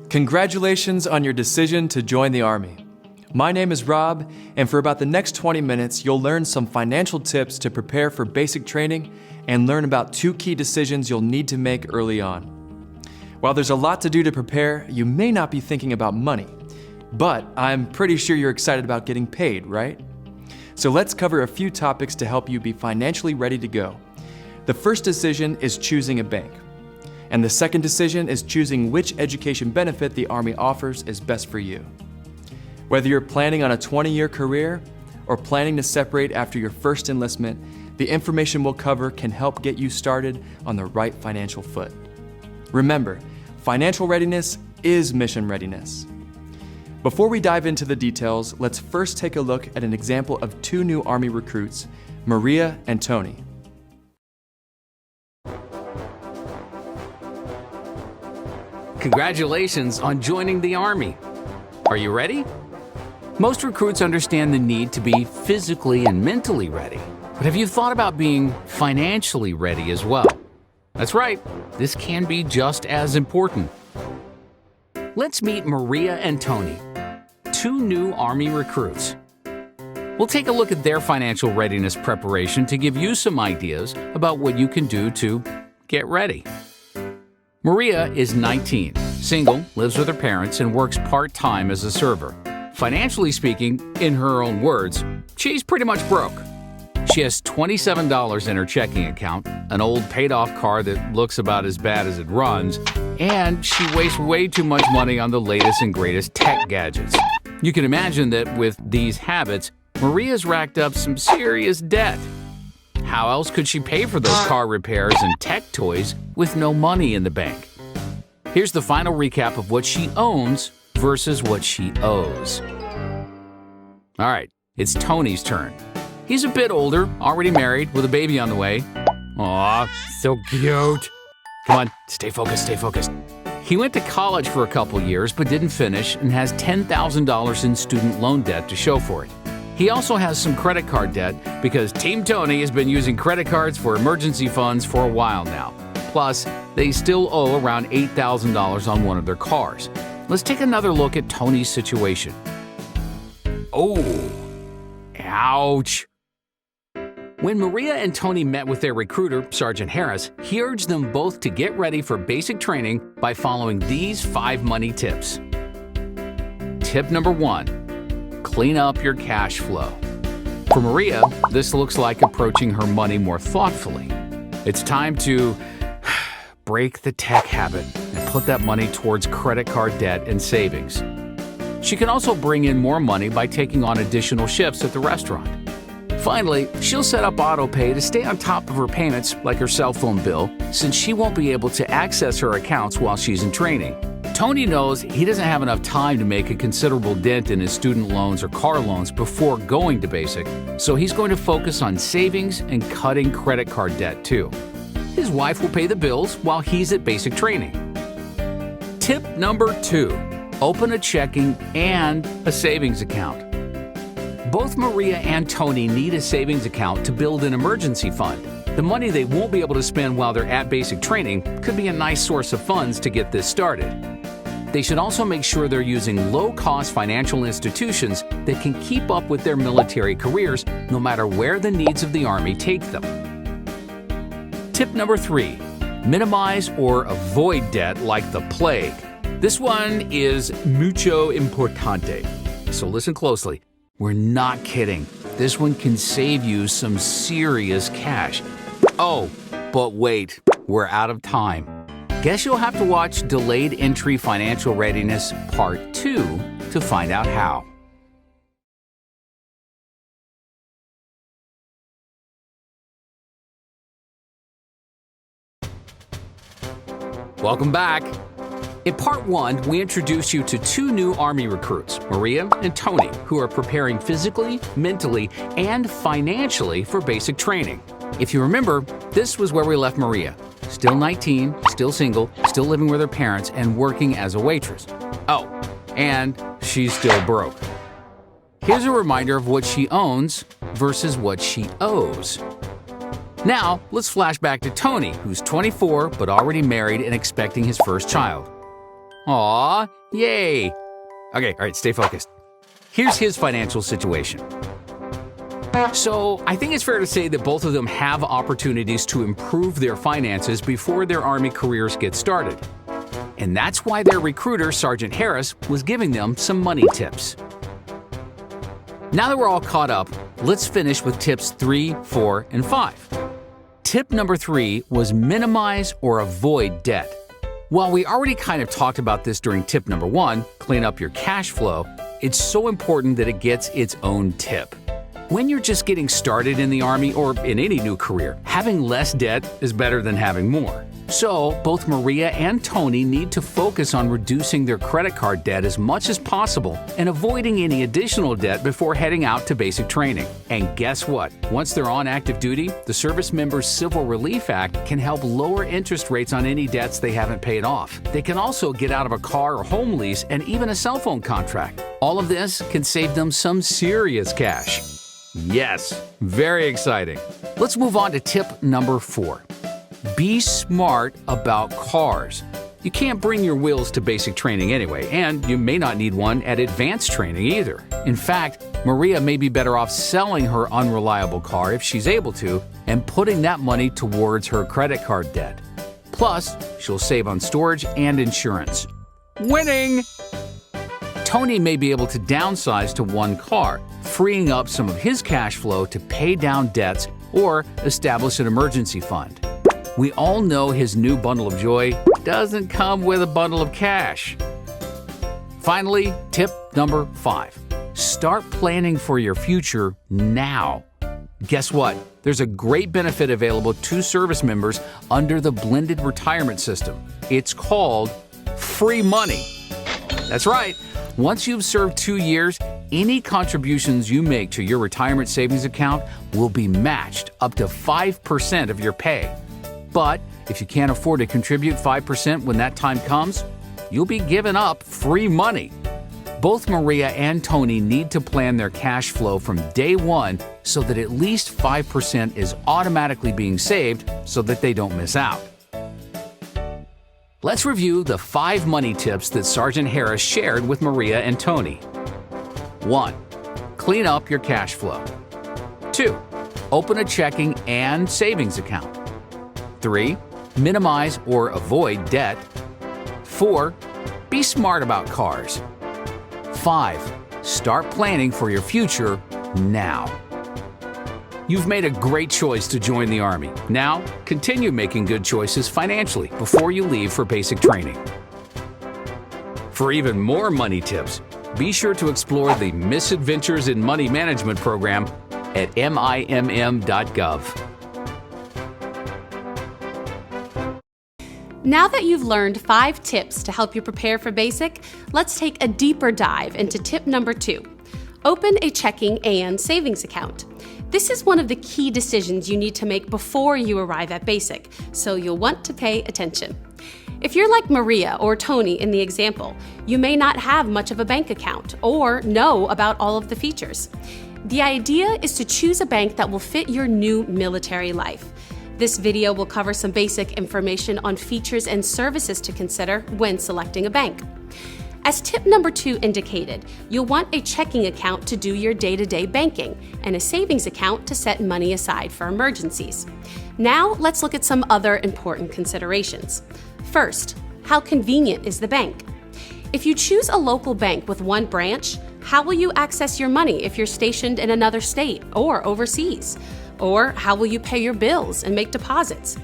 Congratulations on your decision to join the Army. My name is Rob, and for about the next 20 minutes, you'll learn some financial tips to prepare for basic training and learn about 2 key decisions you'll need to make early on. While there's a lot to do to prepare, you may not be thinking about money, but I'm pretty sure you're excited about getting paid, right? So let's cover a few topics to help you be financially ready to go. The first decision is choosing a bank. And the second decision is choosing which education benefit the Army offers is best for you. Whether you're planning on a 20-year career or planning to separate after your first enlistment, the information we'll cover can help get you started on the right financial foot. Remember, financial readiness is mission readiness. Before we dive into the details, let's first take a look at an example of 2 new Army recruits, Maria and Tony. Congratulations on joining the Army. Are you ready? Most recruits understand the need to be physically and mentally ready. But have you thought about being financially ready as well? That's right, this can be just as important. Let's meet Maria and Tony, 2 new Army recruits. We'll take a look at their financial readiness preparation to give you some ideas about what you can do to get ready. Maria is 19, single, lives with her parents, and works part-time as a server. Financially speaking, in her own words, she's pretty much broke. She has $27 in her checking account, an old paid-off car that looks about as bad as it runs, and she wastes way too much money on the latest and greatest tech gadgets. You can imagine that with these habits, Maria's racked up some serious debt. How else could she pay for those car repairs and tech toys with no money in the bank? Here's the final recap of what she owns versus what she owes. All right, it's Tony's turn. He's a bit older, already married, with a baby on the way. Aw, so cute. Come on, stay focused, stay focused. He went to college for a couple years but didn't finish and has $10,000 in student loan debt to show for it. He also has some credit card debt because Team Tony has been using credit cards for emergency funds for a while now. Plus, they still owe around $8,000 on one of their cars. Let's take another look at Tony's situation. Oh, ouch. When Maria and Tony met with their recruiter, Sergeant Harris, he urged them both to get ready for basic training by following these 5 money tips. Tip number 1. Clean up your cash flow. For Maria, this looks like approaching her money more thoughtfully. It's time to break the tech habit and put that money towards credit card debt and savings. She can also bring in more money by taking on additional shifts at the restaurant. Finally, she'll set up auto-pay to stay on top of her payments, like her cell phone bill, since she won't be able to access her accounts while she's in training. Tony knows he doesn't have enough time to make a considerable dent in his student loans or car loans before going to basic, so he's going to focus on savings and cutting credit card debt too. His wife will pay the bills while he's at basic training. Tip number 2. Open a checking and a savings account. Both Maria and Tony need a savings account to build an emergency fund. The money they won't be able to spend while they're at basic training could be a nice source of funds to get this started. They should also make sure they're using low-cost financial institutions that can keep up with their military careers no matter where the needs of the Army take them. Tip number 3. Minimize or avoid debt like the plague. This one is mucho importante. So listen closely. We're not kidding. This one can save you some serious cash. Oh, but wait, we're out of time. Guess you'll have to watch Delayed Entry Financial Readiness Part 2 to find out how. Welcome back. In Part 1, we introduced you to 2 new Army recruits, Maria and Tony, who are preparing physically, mentally, and financially for basic training. If you remember, this was where we left Maria. Still 19, still single, still living with her parents, and working as a waitress. Oh, and she's still broke. Here's a reminder of what she owns versus what she owes. Now, let's flash back to Tony, who's 24 but already married and expecting his first child. Aw, yay! Okay, all right, stay focused. Here's his financial situation. So, I think it's fair to say that both of them have opportunities to improve their finances before their Army careers get started. And that's why their recruiter, Sergeant Harris, was giving them some money tips. Now that we're all caught up, let's finish with tips 3, 4, and 5. Tip number 3 was minimize or avoid debt. While we already kind of talked about this during tip number 1, clean up your cash flow, it's so important that it gets its own tip. When you're just getting started in the Army or in any new career, having less debt is better than having more. So, both Maria and Tony need to focus on reducing their credit card debt as much as possible and avoiding any additional debt before heading out to basic training. And guess what? Once they're on active duty, the Service Members Civil Relief Act can help lower interest rates on any debts they haven't paid off. They can also get out of a car or home lease and even a cell phone contract. All of this can save them some serious cash. Yes, very exciting. Let's move on to tip number 4. Be smart about cars. You can't bring your wheels to basic training anyway, and you may not need one at advanced training either. In fact, Maria may be better off selling her unreliable car if she's able to and putting that money towards her credit card debt. Plus, she'll save on storage and insurance. Winning! Tony may be able to downsize to one car, freeing up some of his cash flow to pay down debts or establish an emergency fund. We all know his new bundle of joy doesn't come with a bundle of cash. Finally, tip number 5. Start planning for your future now. Guess what? There's a great benefit available to service members under the blended retirement system. It's called free money. That's right. Once you've served 2 years, any contributions you make to your retirement savings account will be matched up to 5% of your pay. But if you can't afford to contribute 5% when that time comes, you'll be giving up free money. Both Maria and Tony need to plan their cash flow from day one so that at least 5% is automatically being saved so that they don't miss out. Let's review the 5 money tips that Sergeant Harris shared with Maria and Tony. 1. Clean up your cash flow. 2. Open a checking and savings account. 3. Minimize or avoid debt. 4. Be smart about cars. 5. Start planning for your future now. You've made a great choice to join the Army. Now, continue making good choices financially before you leave for basic training. For even more money tips, be sure to explore the Misadventures in Money Management program at mimm.gov. Now that you've learned 5 tips to help you prepare for basic, let's take a deeper dive into tip number 2. Open a checking and savings account. This is one of the key decisions you need to make before you arrive at basic, so you'll want to pay attention. If you're like Maria or Tony in the example, you may not have much of a bank account or know about all of the features. The idea is to choose a bank that will fit your new military life. This video will cover some basic information on features and services to consider when selecting a bank. As tip number 2 indicated, you'll want a checking account to do your day-to-day banking and a savings account to set money aside for emergencies. Now, let's look at some other important considerations. First, how convenient is the bank? If you choose a local bank with one branch, how will you access your money if you're stationed in another state or overseas? Or how will you pay your bills and make deposits?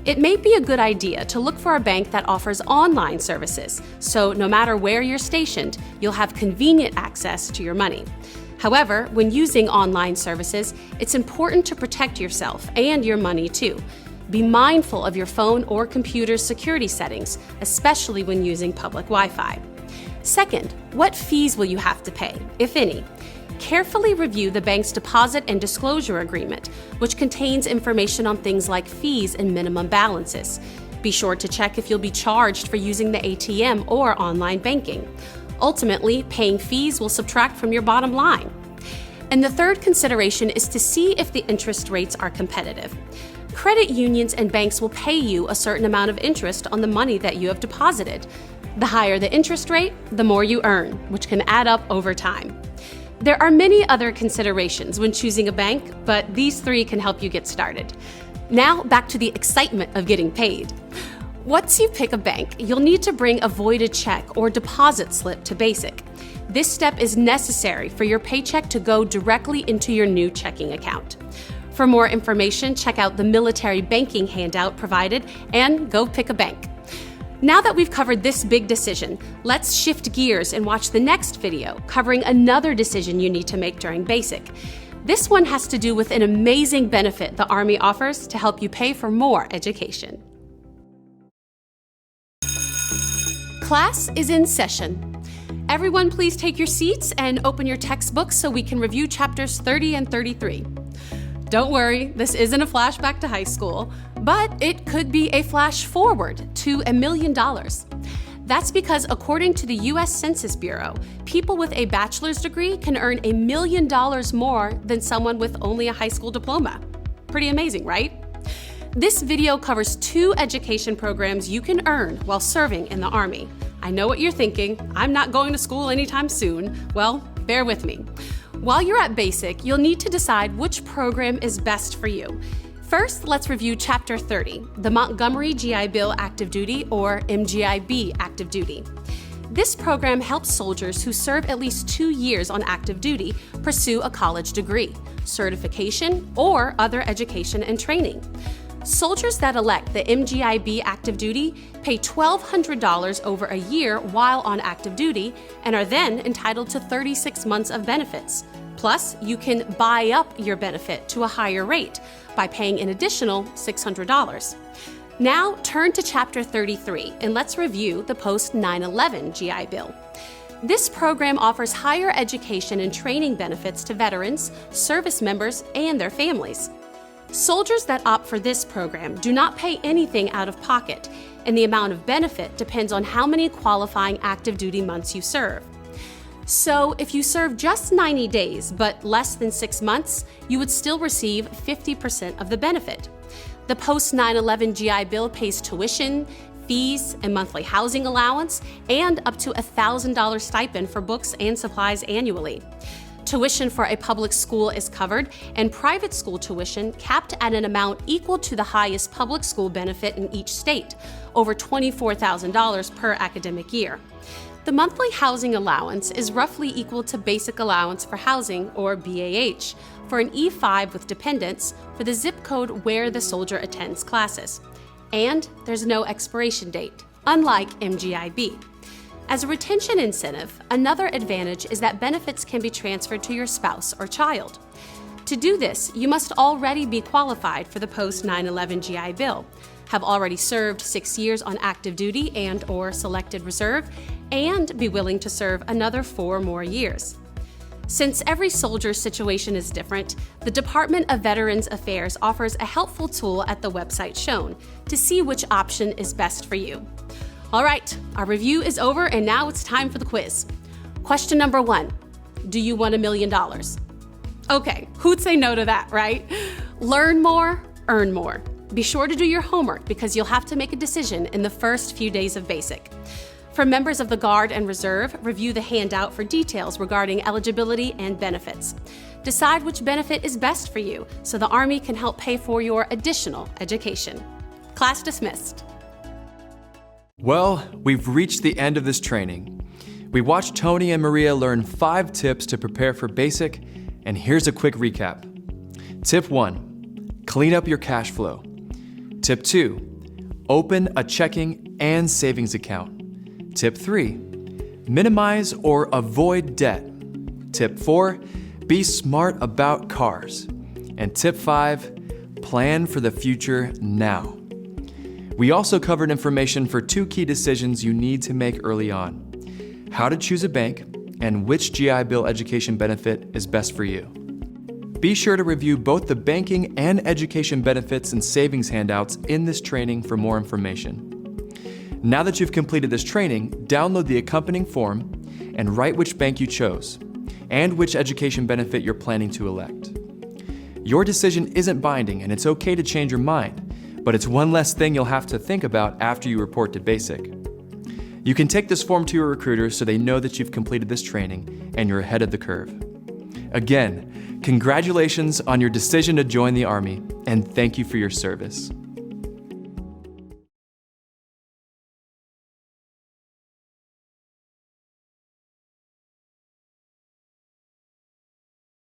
It may be a good idea to look for a bank that offers online services, so no matter where you're stationed, you'll have convenient access to your money. However, when using online services, it's important to protect yourself and your money too. Be mindful of your phone or computer's security settings, especially when using public Wi-Fi. Second, what fees will you have to pay, if any? Carefully review the bank's deposit and disclosure agreement, which contains information on things like fees and minimum balances. Be sure to check if you'll be charged for using the ATM or online banking. Ultimately, paying fees will subtract from your bottom line. And the third consideration is to see if the interest rates are competitive. Credit unions and banks will pay you a certain amount of interest on the money that you have deposited. The higher the interest rate, the more you earn, which can add up over time. There are many other considerations when choosing a bank, but these 3 can help you get started. Now, back to the excitement of getting paid. Once you pick a bank, you'll need to bring a voided check or deposit slip to Basic. This step is necessary for your paycheck to go directly into your new checking account. For more information, check out the military banking handout provided and go pick a bank. Now that we've covered this big decision, let's shift gears and watch the next video covering another decision you need to make during Basic. This one has to do with an amazing benefit the Army offers to help you pay for more education. Class is in session. Everyone, please take your seats and open your textbooks so we can review chapters 30 and 33. Don't worry, this isn't a flashback to high school, but it could be a flash forward to $1 million. That's because according to the U.S. Census Bureau, people with a bachelor's degree can earn $1 million more than someone with only a high school diploma. Pretty amazing, right? This video covers 2 education programs you can earn while serving in the Army. I know what you're thinking, I'm not going to school anytime soon. Well, bear with me. While you're at Basic, you'll need to decide which program is best for you. First, let's review Chapter 30, the Montgomery GI Bill Active Duty, or MGIB Active Duty. This program helps soldiers who serve at least 2 years on active duty pursue a college degree, certification, or other education and training. Soldiers that elect the MGIB Active Duty pay $1,200 over a year while on active duty and are then entitled to 36 months of benefits. Plus, you can buy up your benefit to a higher rate by paying an additional $600. Now, turn to Chapter 33 and let's review the post-9/11 GI Bill. This program offers higher education and training benefits to veterans, service members, and their families. Soldiers that opt for this program do not pay anything out of pocket, and the amount of benefit depends on how many qualifying active duty months you serve. So, if you serve just 90 days but less than 6 months, you would still receive 50% of the benefit. The post-9/11 GI Bill pays tuition, fees, and monthly housing allowance, and up to $1,000 stipend for books and supplies annually. Tuition for a public school is covered, and private school tuition capped at an amount equal to the highest public school benefit in each state, over $24,000 per academic year. The monthly housing allowance is roughly equal to Basic Allowance for Housing, or BAH, for an E5 with dependents for the zip code where the soldier attends classes. And there's no expiration date, unlike MGIB. As a retention incentive, another advantage is that benefits can be transferred to your spouse or child. To do this, you must already be qualified for the post-9/11 GI Bill, have already served 6 years on active duty and/or selected reserve, and be willing to serve another 4 more years. Since every soldier's situation is different, the Department of Veterans Affairs offers a helpful tool at the website shown to see which option is best for you. All right, our review is over and now it's time for the quiz. Question number 1, do you want $1 million? Okay, who'd say no to that, right? Learn more, earn more. Be sure to do your homework because you'll have to make a decision in the first few days of Basic. For members of the Guard and Reserve, review the handout for details regarding eligibility and benefits. Decide which benefit is best for you so the Army can help pay for your additional education. Class dismissed. Well, we've reached the end of this training. We watched Tony and Maria learn 5 tips to prepare for Basic, and here's a quick recap. Tip 1, clean up your cash flow. Tip 2, open a checking and savings account. Tip 3, minimize or avoid debt. Tip 4, be smart about cars. And tip 5, plan for the future now. We also covered information for 2 key decisions you need to make early on: how to choose a bank and which GI Bill education benefit is best for you. Be sure to review both the banking and education benefits and savings handouts in this training for more information. Now that you've completed this training, download the accompanying form and write which bank you chose and which education benefit you're planning to elect. Your decision isn't binding and it's okay to change your mind, but it's one less thing you'll have to think about after you report to Basic. You can take this form to your recruiter so they know that you've completed this training and you're ahead of the curve. Again, congratulations on your decision to join the Army, and thank you for your service.